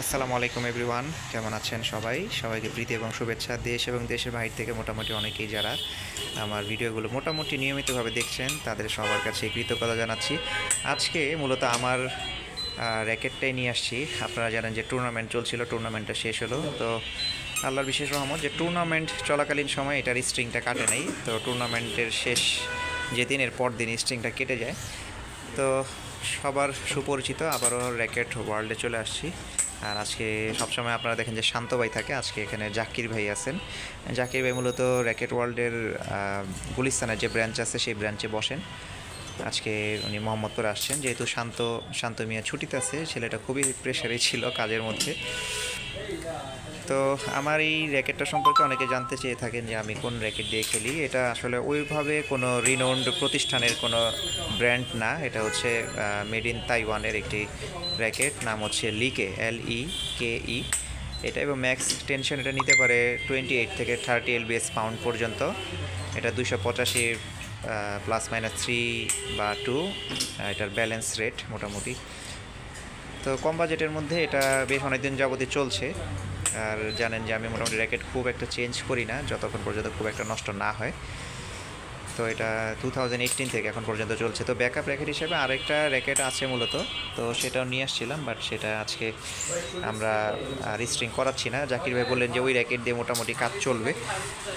আসসালামু আলাইকুম এভরিওয়ান, কেমন আছেন সবাই? সবাইকে প্রীতি এবং শুভেচ্ছা। দেশ এবং দেশের বাইরে থেকে মোটামুটি অনেকেই যারা আমার ভিডিওগুলো মোটামুটি নিয়মিতভাবে দেখছেন তাদের সবার কাছে কৃতজ্ঞতা জানাচ্ছি। আজকে মূলত আমার র্যাকেটটাই নিয়ে আসছি। আপনারা জানেন যে টুর্নামেন্ট চলছিল, টুর্নামেন্টটা শেষ হলো। তো আল্লাহর বিশেষ রহমত যে টুর্নামেন্ট চলাকালীন সময় এটার স্ট্রিংটা কাটে নাই। তো টুর্নামেন্টের শেষ যেদিন এর পর দিন স্ট্রিংটা কেটে যায়। তো সবার সুপরিচিত আবারও র্যাকেট ওয়ার্ল্ডে চলে আসছি। আর আজকে সবসময় আপনারা দেখেন যে শান্ত ভাই থাকে, আজকে এখানে জাকির ভাই আছেন। জাকির ভাই মূলত র্যাকেট ওয়ার্ল্ডের গুলিস্তানের যে ব্রাঞ্চ আছে সেই ব্রাঞ্চে বসেন। আজকে উনি মোহাম্মদপুরে আসছেন, যেহেতু শান্ত মিয়া ছুটিতে আছে। ছেলেটা খুবই প্রেশারে ছিল কাজের মধ্যে। তো আমার এই র্যাকেটটা সম্পর্কে অনেকে জানতে চেয়ে থাকেন যে আমি কোন র্যাকেট দিয়ে খেলি। এটা আসলে ওইভাবে কোনো রিনোন্ড প্রতিষ্ঠানের কোনো ব্র্যান্ড না। এটা হচ্ছে মেড ইন তাইওয়ানের একটি র্যাকেট, নাম হচ্ছে লিকে, LEKE এটা। এবং ম্যাক্স টেনশন এটা নিতে পারে 28 থেকে 30 lbs পাউন্ড পর্যন্ত। এটা 285 +-3 বা 2 এটার ব্যালেন্স রেট মোটামুটি। তো কম বাজেটের মধ্যে এটা বেশ অনেকদিন যাবতই চলছে। আর জানেন যে আমি মোটামুটি র্যাকেট খুব একটা চেঞ্জ করি না যতক্ষণ পর্যন্ত খুব একটা নষ্ট না হয়। তো এটা 2018 থেকে এখন পর্যন্ত চলছে। তো ব্যাকআপ র্যাকেট হিসেবে আরেকটা র্যাকেট আছে মূলত, তো সেটাও নিয়ে আসছিলাম, বাট সেটা আজকে আমরা রিস্ট্রিং করাচ্ছি না। জাকির ভাই বললেন যে ওই র্যাকেট দিয়ে মোটামুটি কাজ চলবে।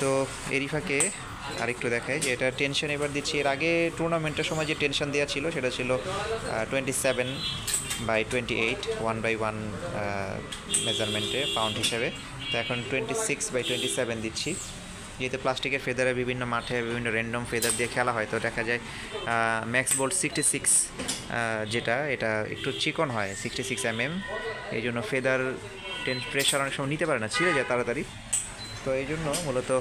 তো এরই ফাঁকে আরেকটু দেখায় যে এটা টেনশন এবার দিচ্ছি। এর আগে টুর্নামেন্টের সময় যে টেনশন দেওয়া ছিল সেটা ছিল 27/28 1/1 মেজারমেন্টে পাউন্ড হিসেবে। তো এখন 26/27 দিচ্ছি। যেহেতু প্লাস্টিকের ফেদারে বিভিন্ন মাঠে বিভিন্ন র্যান্ডম ফেদার দিয়ে খেলা হয়, তো দেখা যায় ম্যাক্স বোল্ট 66 যেটা, এটা একটু চিকন হয়, 66 mm। এই জন্য ফেদার প্রেশার অনেক সময় নিতে পারে না, ছিঁড়ে যায় তাড়াতাড়ি। তো এই জন্য মূলত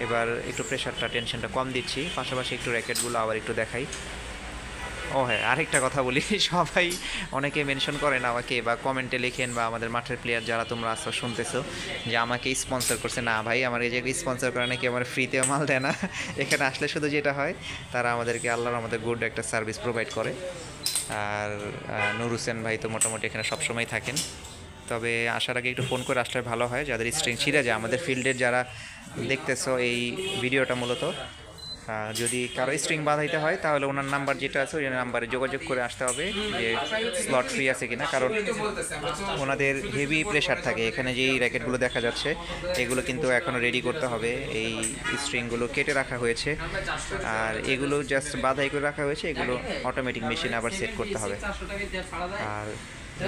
এবার একটু প্রেশারটা টেনশনটা কম দিচ্ছি। পাশাপাশি একটু র্যাকেটগুলো আবার একটু দেখাই। ও হ্যাঁ, আরেকটা কথা বলি, সবাই অনেকে মেনশন করেন আমাকে বা কমেন্টে লেখেন বা আমাদের মাঠের প্লেয়ার যারা তোমরা আসো শুনতেছো যে আমাকে স্পন্সর করছে। না ভাই, আমার এই যে স্পন্সর করে নাকি আমার ফ্রিতেও মাল দেয় না। এখানে আসলে শুধু যেটা হয়, তারা আমাদেরকে আল্লাহর আমাদের গুড একটা সার্ভিস প্রোভাইড করে। আর নূর হোসেন ভাই তো মোটামুটি এখানে সবসময় থাকেন। তবে আসার আগে একটু ফোন করে আসলে ভালো হয়, যাদের স্ট্রিং ছিঁড়ে যায়। আমাদের ফিল্ডের যারা দেখতেছো এই ভিডিওটা, মূলত যদি কারো স্ট্রিং বাঁধাইতে হয় তাহলে ওনার নাম্বার যেটা আছে ওই নাম্বারে যোগাযোগ করে আসতে হবে যে স্লট ফ্রি আছে কিনা। কারণ ওনাদের হেভি প্রেশার থাকে। এখানে যেই র্যাকেটগুলো দেখা যাচ্ছে এগুলো কিন্তু এখনও রেডি করতে হবে। এই স্ট্রিংগুলো কেটে রাখা হয়েছে, আর এগুলো জাস্ট বাঁধাই করে রাখা হয়েছে। এগুলো অটোমেটিক মেশিনে আবার সেট করতে হবে। আর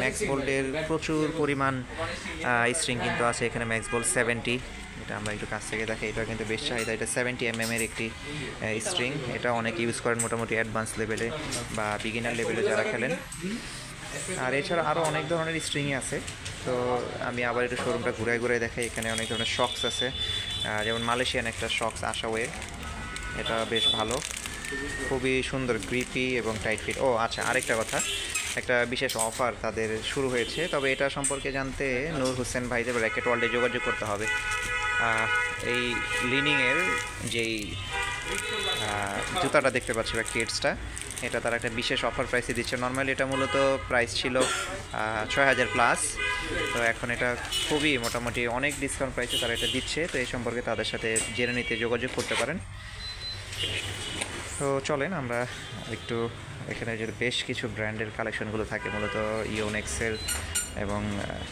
ম্যাক্স বোল্টের প্রচুর পরিমাণ স্ট্রিং কিন্তু আছে এখানে। ম্যাক্স বোল্ট 70, এটা আমরা একটু কাছ থেকে দেখি। এটা কিন্তু বেশ চাহিদা। এটা 70 mm এর একটি স্ট্রিং। এটা অনেকে ইউজ করেন মোটামুটি অ্যাডভান্স লেভেলে বা বিগিনার লেভেলে যারা খেলেন। আর এছাড়া আরও অনেক ধরনের স্ট্রিংই আছে। তো আমি আবার একটু শোরুমটা ঘুরে ঘুরে দেখাই। এখানে অনেক ধরনের শক্স আছে, যেমন মালয়েশিয়ান একটা শক্স আশাওয়ে, এটা বেশ ভালো, খুবই সুন্দর, গ্রিপি এবং টাইট ফিট। ও আচ্ছা, আরেকটা কথা, একটা বিশেষ অফার তাদের শুরু হয়েছে। তবে এটা সম্পর্কে জানতে নূর হোসেন ভাইদের র্যাকেট ওয়ার্ল্ডে যোগাযোগ করতে হবে। এই লিনিংয়ের যেই জুতাটা দেখতে পাচ্ছি বা কিডসটা, এটা তারা একটা বিশেষ অফার প্রাইসে দিচ্ছে। নর্মালি এটা মূলত প্রাইস ছিল 6000+। তো এখন এটা খুবই মোটামুটি অনেক ডিসকাউন্ট প্রাইসে তারা এটা দিচ্ছে। তো এই সম্পর্কে তাদের সাথে জেনে নিতে যোগাযোগ করতে পারেন। তো চলেন আমরা একটু, এখানে যে বেশ কিছু ব্র্যান্ডের কালেকশনগুলো থাকে, মূলত ইওনেক্সের এবং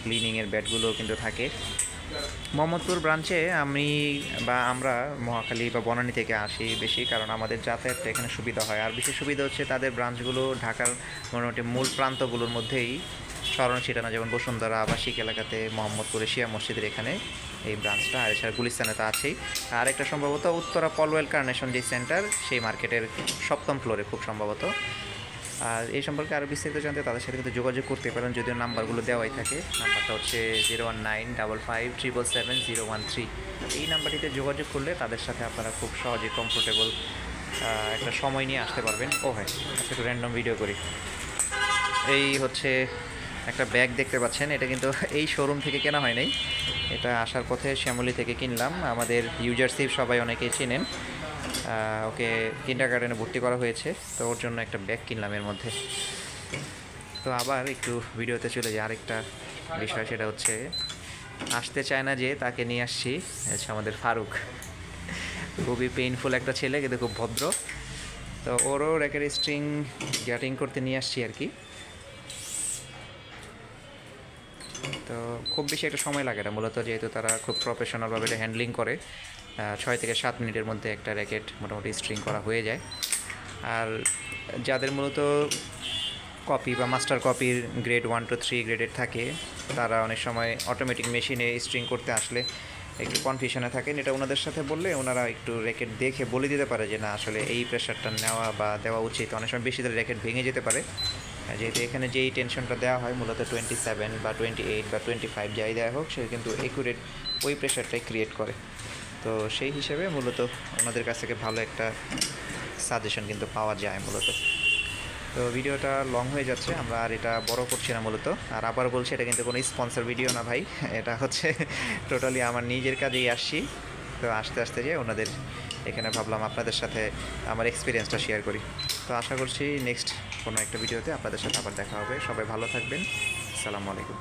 লিনিংয়ের ব্যাটগুলো কিন্তু থাকে। মোহাম্মদপুর ব্রাঞ্চে আমরা মহাখালী বা বনানী থেকে আসি বেশি, কারণ আমাদের যাতায়াতটা এখানে সুবিধা হয়। আর বেশি সুবিধা হচ্ছে তাদের ব্রাঞ্চগুলো ঢাকার মোটামুটি মূল প্রান্তগুলোর মধ্যেই ছড়ানো ছিটানো, যেমন বসুন্ধরা আবাসিক এলাকাতে, মোহাম্মদপুরে শিয়া মসজিদের এখানে এই ব্রাঞ্চটা। আর এছাড়া গুলিস্তানে তো আছেই। আর একটা সম্ভবত উত্তরা পলওয়েল কার্নেশন যে সেন্টার, সেই মার্কেটের 7ম ফ্লোরে খুব সম্ভবত। আর এই সম্পর্কে আরও বিস্তারিত জানতে তাদের সাথে কিন্তু যোগাযোগ করতে পারেন, যদিও নাম্বারগুলো দেওয়াই থাকে। নাম্বারটা হচ্ছে 01955577013। এই নাম্বারটিতে যোগাযোগ করলে তাদের সাথে আপনারা খুব সহজে কমফোর্টেবল একটা সময় নিয়ে আসতে পারবেন। ও হ্যাঁ, আচ্ছা, একটু র্যান্ডম ভিডিও করি। এই হচ্ছে একটা ব্যাগ দেখতে পাচ্ছেন, এটা কিন্তু এই শোরুম থেকে কেনা হয় নাই, এটা আসার পথে শ্যামলী থেকে কিনলাম। আমাদের ইউজারশিপ সবাই অনেকেই চেনেন, ওকে কিন্ডারগার্টেনে ভর্তি করা হয়েছে, তো ওর জন্য একটা ব্যাগ কিনলাম এর মধ্যে। তো আবার একটু ভিডিওতে চলে যায়, আরেকটা বিষয় সেটা হচ্ছে আসতে চায় না যে তাকে নিয়ে আসছি, হচ্ছে আমাদের ফারুক। খুবই পেইনফুল একটা ছেলে, কিন্তু খুব ভদ্র। তো ওরও র্যাকেট স্ট্রিং গ্যাটিং করতে নিয়ে আসছি আর কি। তো খুব বেশি একটা সময় লাগে না মূলত, যেহেতু তারা খুব প্রফেশনালভাবে এটা হ্যান্ডলিং করে। 6 থেকে 7 মিনিটের মধ্যে একটা র্যাকেট মোটামুটি স্ট্রিং করা হয়ে যায়। আর যাদের মূলত কপি বা মাস্টার কপির গ্রেড 1 to 3 গ্রেডের থাকে, তারা অনেক সময় অটোমেটিক মেশিনে স্ট্রিং করতে আসলে একটু কনফিউশনে থাকেন। এটা ওনাদের সাথে বললে ওনারা একটু র্যাকেট দেখে বলে দিতে পারে যে না আসলে এই প্রেশারটা নেওয়া বা দেওয়া উচিত। অনেক সময় বেশি দিলে র্যাকেট ভেঙে যেতে পারে, যেহেতু এখানে যেই টেনশনটা দেওয়া হয় মূলত 27 বা 28 বা 25 যাই দেওয়া হোক, সে কিন্তু একুরেট ওই প্রেশারটাই ক্রিয়েট করে। তো সেই হিসেবে মূলত ওনাদের কাছ থেকে ভালো একটা সাজেশন কিন্তু পাওয়া যায় মূলত। তো ভিডিওটা লং হয়ে যাচ্ছে, আমরা আর এটা বড় করছি না মূলত। আর আবার বলছি, এটা কিন্তু কোনো স্পন্সর ভিডিও না ভাই, এটা হচ্ছে টোটালি আমার নিজের কাজেই আসছি। তো আস্তে আস্তে যে ওনাদের এখানে ভাবলাম আপনাদের সাথে আমার এক্সপিরিয়েন্সটা শেয়ার করি। তো আশা করছি নেক্সট কোনো একটা ভিডিওতে আপনাদের সাথে আবার দেখা হবে। সবাই ভালো থাকবেন। আসসালামু আলাইকুম।